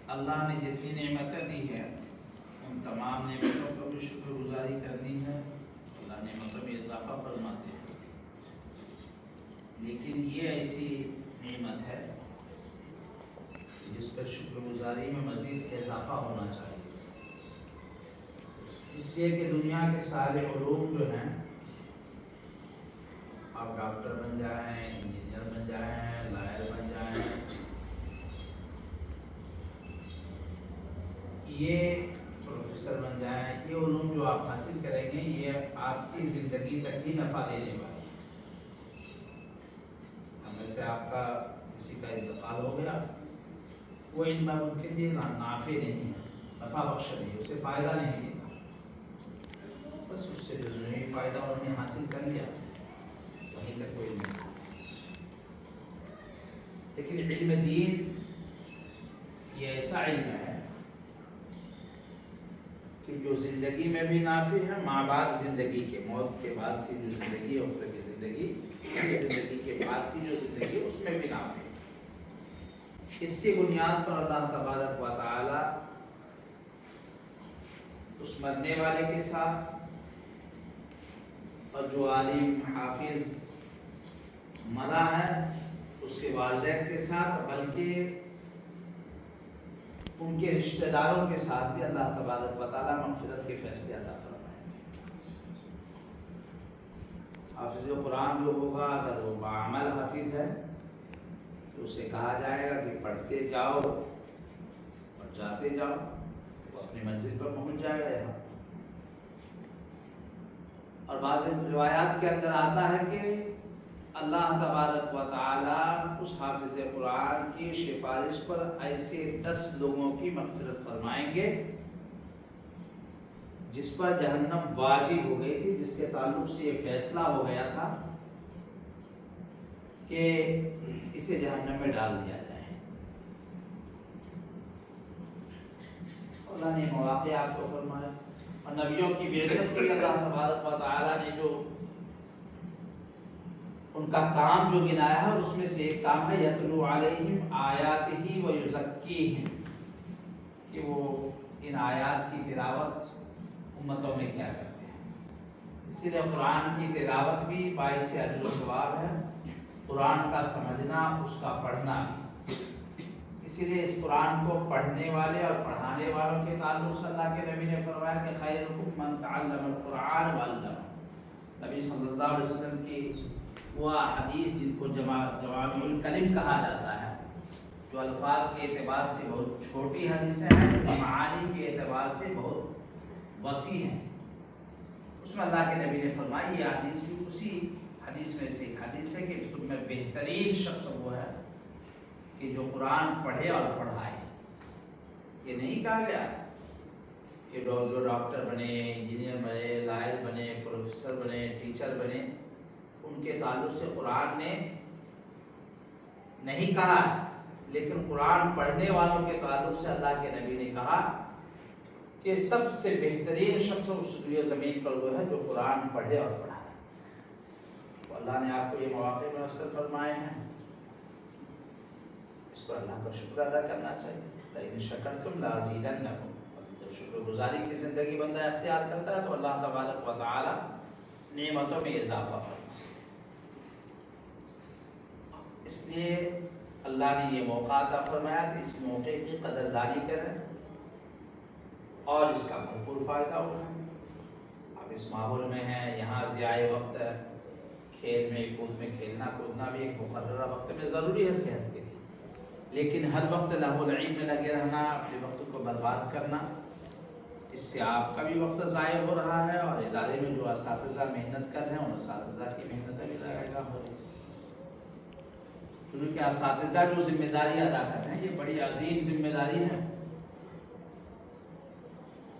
اللہ نے جتنی نعمتیں دی ہیں ان تمام نعمتوں پر بھی شکر گزاری کرنی ہے، اللہ نعمتوں میں اضافہ فرماتے ہیں، لیکن یہ ایسی نعمت ہے جس پر شکر گزاری میں مزید اضافہ ہونا چاہیے، اس لیے کہ دنیا کے سارے علوم جو ہیں، آپ ڈاکٹر بن جائیں، انجینئر بن جائیں، لائر بن جائیں، یہ پروفیسر بن جائیں، یہ علوم جو آپ حاصل کریں گے یہ آپ کی زندگی تک ہی نفع دینے والی ہے۔ ہمیں سے آپ کا کسی کا انتقال ہو گیا، وہ علم ان کے لیے نافع نہیں ہے، نفع بخش نہیں ہے، اسے فائدہ نہیں دیتا، بس اس سے جو نہیں فائدہ انہوں نے حاصل کر لیا وہیں تک کوئی نہیں۔ لیکن علم دین یہ ایسا علم ہے کہ جو زندگی میں بھی نافع ہے، ماں بعد زندگی کے، موت کے بعد کی جو زندگی ہے، اخروی کی زندگی، زندگی کے بعد کی جو زندگی ہے اس میں بھی نافع ہے۔ اس کی بنیاد پر اللہ تبارک و تعالی اس مرنے والے کے ساتھ اور جو عالم حافظ مرا ہے اس کے والدین کے ساتھ، بلکہ ان کے رشتہ داروں کے ساتھ بھی اللہ تبارک و تعالیٰ مغفرت کے فیصلے عطا فرمائیں گے۔ حافظ قرآن جو ہوگا اگر وہ بعمل حافظ ہے تو اسے کہا جائے گا کہ پڑھتے جاؤ اور جاتے جاؤ، وہ اپنی منزل پر پہنچ جائے گا یہاں۔ اور بعض روایات کے اندر آتا ہے کہ اللہ تبارک و تعالی اس حافظ قرآن کی سفارش پر ایسے 10 لوگوں کی مغفرت فرمائیں گے جس پر جہنم واجب ہو گئی تھی، جس کے تعلق سے یہ فیصلہ ہو گیا تھا کہ اسے جہنم میں ڈال دیا جائے۔ اللہ نے مواقع آپ کو فرمایا، اور نبیوں کی بعثت کی اللہ تبارک و تعالی نے جو ان کا کام جو گنایا ہے اس میں سے ایک کام ہے یتلو علیہم آیاتہ و یزکیہم، کہ وہ ان آیات کی تلاوت امتوں میں کیا کرتے ہیں۔ اسی لیے قرآن کی تلاوت بھی باعث اجر و ثواب ہے، قرآن کا سمجھنا، اس کا پڑھنا بھی۔ اسی لیے اس قرآن کو پڑھنے والے اور پڑھانے والوں کے تعلق سے اللہ کے نبی نے فرمایا کہ خیرکم من تعلم القرآن وعلمہ۔ نبی صلی اللہ علیہ وسلم کی وہ حدیث جن کو جوامع الکلم کہا جاتا ہے، جو الفاظ کے اعتبار سے بہت چھوٹی حدیثیں ہیں، جو معانی کے اعتبار سے بہت وسیع ہیں، اس میں اللہ کے نبی نے فرمائی، یہ حدیث بھی اسی حدیث میں سے ایک حدیث ہے کہ تم میں بہترین شخص وہ ہے کہ جو قرآن پڑھے اور پڑھائے۔ یہ نہیں کہا گیا کہ جو ڈاکٹر بنے، انجینئر بنے، لائر بنے، پروفیسر بنے، ٹیچر بنے، ان کے تعلق سے قرآن نے نہیں کہا، لیکن قرآن پڑھنے والوں کے تعلق سے اللہ کے نبی نے کہا کہ سب سے بہترین شخص اس زمین پر وہ ہے جو قرآن پڑھے اور پڑھائے۔ تو اللہ نے آپ کو یہ مواقع میسر فرمائے ہیں، اس پر اللہ کا شکر ادا کرنا چاہیے۔ لیکن شکرتم لازیدنکم، جب شکر گزاری کی زندگی بندہ اختیار کرتا ہے تو اللہ تبارک و تعالی نعمتوں میں اضافہ فرمائے۔ اس لیے اللہ نے یہ موقع عطا فرمایا کہ اس موقع کی قدردانی کریں اور اس کا بھرپور فائدہ اٹھائیں۔ اب اس ماحول میں ہیں، یہاں ضیاء وقت ہے، کھیل میں کود میں کھیلنا کودنا بھی ایک مقررہ وقت میں ضروری ہے صحت کے لیے، لیکن ہر وقت لہو و لعب میں لگے رہنا، اپنے وقت کو برباد کرنا، اس سے آپ کا بھی وقت ضائع ہو رہا ہے، اور ادارے میں جو اساتذہ محنت کر رہے ہیں ان اساتذہ کی محنتیں بھی ضائع ہو رہی ہیں۔ کیونکہ اساتذہ جو ذمہ داری ادا کر رہے ہیں یہ بڑی عظیم ذمہ داری ہے۔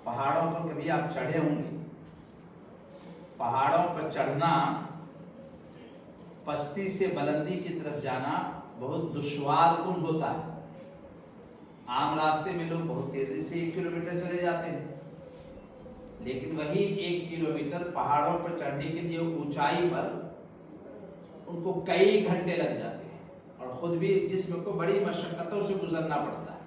پہاڑوں پر کبھی آپ چڑھے ہوں گے، پہاڑوں پر چڑھنا، پستی سے بلندی کی طرف جانا بہت دشوار کن ہوتا ہے۔ عام راستے میں لوگ بہت تیزی سے 1 کلومیٹر چلے جاتے ہیں، لیکن وہی 1 کلومیٹر پہاڑوں پر چڑھنے کے لیے اونچائی پر ان کو کئی گھنٹے لگ جاتے ہیں، اور خود بھی جسم کو بڑی مشقتوں سے گزرنا پڑتا ہے۔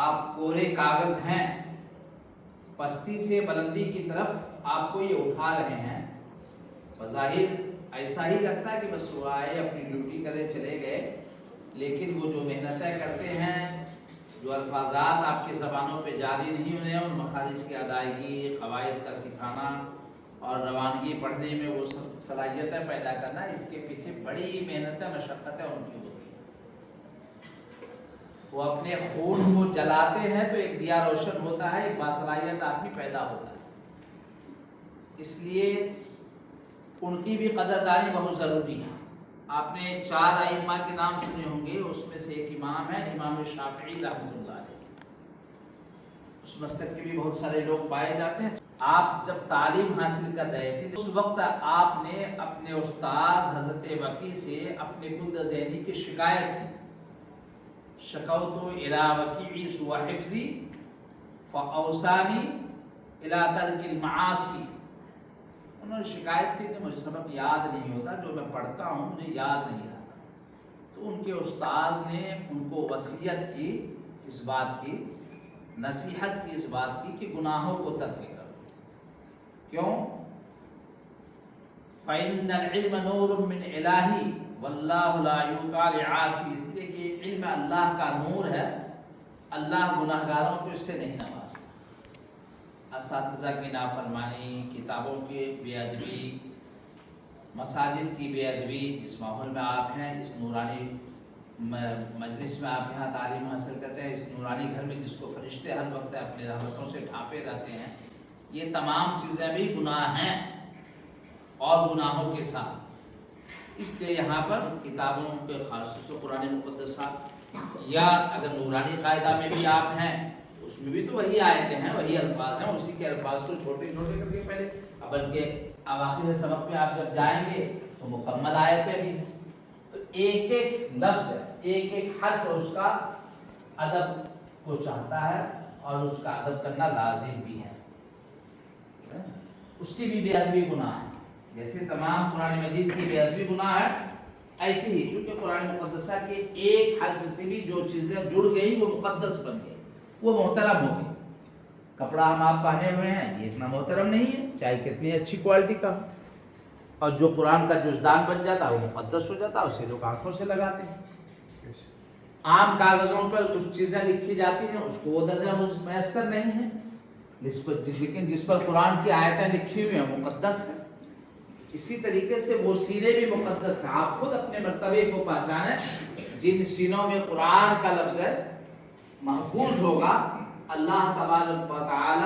آپ کورے کاغذ ہیں، پستی سے بلندی کی طرف آپ کو یہ اٹھا رہے ہیں. بظاہر ایسا ہی لگتا ہے کہ بس وہ آئے اپنی ڈیوٹی کرے چلے گئے، لیکن وہ جو محنتیں کرتے ہیں، جو الفاظات آپ کی زبانوں پہ جاری نہیں ہونے ہیں، اور مخارج کی ادائیگی، قواعد کا سکھانا اور روانگی پڑھنے میں وہ سب صلاحیتیں پیدا کرنا، اس کے پیچھے بڑی محنتیں، مشقتیں ان کی ہوتی ہیں. وہ اپنے خون کو جلاتے ہیں تو ایک دیا روشن ہوتا ہے، ایک باصلاحیت آدمی پیدا ہوتا ہے. اس لیے ان کی بھی قدردانی بہت ضروری ہے. آپ نے 4 ائمہ کے نام سنے ہوں گے، اس میں سے ایک امام ہے امام شافعی رحمۃ اللہ علیہ. اس مسلک کے بھی بہت سارے لوگ پائے جاتے ہیں. آپ جب تعلیم حاصل کر رہے تھے اس وقت آپ نے اپنے استاذ حضرت وکیع سے اپنے کند ذہنی کی شکایت کی. شکوت الی وکیع سوء حفظی فاوصانی الی ترک المعاصی. انہوں نے شکایت کی کہ مجھے سبق یاد نہیں ہوتا، جو میں پڑھتا ہوں مجھے یاد نہیں رہتا. تو ان کے استاذ نے ان کو وصیت کی، اس بات کی نصیحت کی، اس بات کی کہ گناہوں کو ترک کرو. کیوں؟ فَإِنَّ الْعِلْمَ نُورٌ مِّنْ إِلَٰهِ وَاللَّهُ لَا يُؤْتَىٰ لِعَاصٍ. اس لیے کہ علم اللہ کا نور ہے، اللہ گناہگاروں کو اس سے نہیں نوازتا. اساتذہ کی نافرمانی، کتابوں کی بے ادبی، مساجد کی بے ادبی، جس ماحول میں آپ ہیں، اس نورانی مجلس میں آپ یہاں تعلیم حاصل کرتے ہیں، اس نورانی گھر میں جس کو فرشتے ہر وقت اپنے رحمتوں سے ڈھانپے رہتے ہیں، یہ تمام چیزیں بھی گناہ ہیں اور گناہوں کے ساتھ. اس لیے یہاں پر کتابوں کے خاص سے قرآن مقدسہ، یا اگر نورانی قاعدہ میں بھی آپ ہیں اس میں بھی تو وہی آیتیں ہیں، وہی الفاظ ہیں، اسی کے الفاظ کو چھوٹے چھوٹے کر کے پہلے، بلکہ اواخر سبق میں آپ جب جائیں گے تو مکمل آیتیں بھی ہیں. تو ایک ایک لفظ، ایک ایک حرف اس کا ادب کو چاہتا ہے اور اس کا ادب کرنا لازم بھی ہے. اس کی بھی بے ادبی گناہ ہے، جیسے تمام قرآن مجید کی بے ادبی گناہ ہے، ایسے ہی چونکہ قرآن مقدسہ کے ایک حرف سے بھی جو چیزیں جڑ گئی وہ مقدس بن گئی، وہ محترم ہو گئی. کپڑا ہم آپ پہنے ہوئے ہیں یہ اتنا محترم نہیں ہے، چاہے کتنی اچھی کوالٹی کا ہو، اور جو قرآن کا جزدان بن جاتا ہے وہ مقدس ہو جاتا ہے، اسے لوگ آنکھوں سے لگاتے ہیں. عام کاغذوں پر کچھ چیزیں لکھی جاتی ہیں، اس کو وہ درجہ میسر نہیں ہے، لیکن جس پر قرآن کی آیتیں لکھی ہوئی ہیں مقدس ہے. اسی طریقے سے وہ سینے بھی مقدس ہیں. آپ خود اپنے مرتبے کو پہچانیں. جن سینوں میں قرآن کا لفظ ہے محفوظ ہوگا، اللہ تبارک و تعالی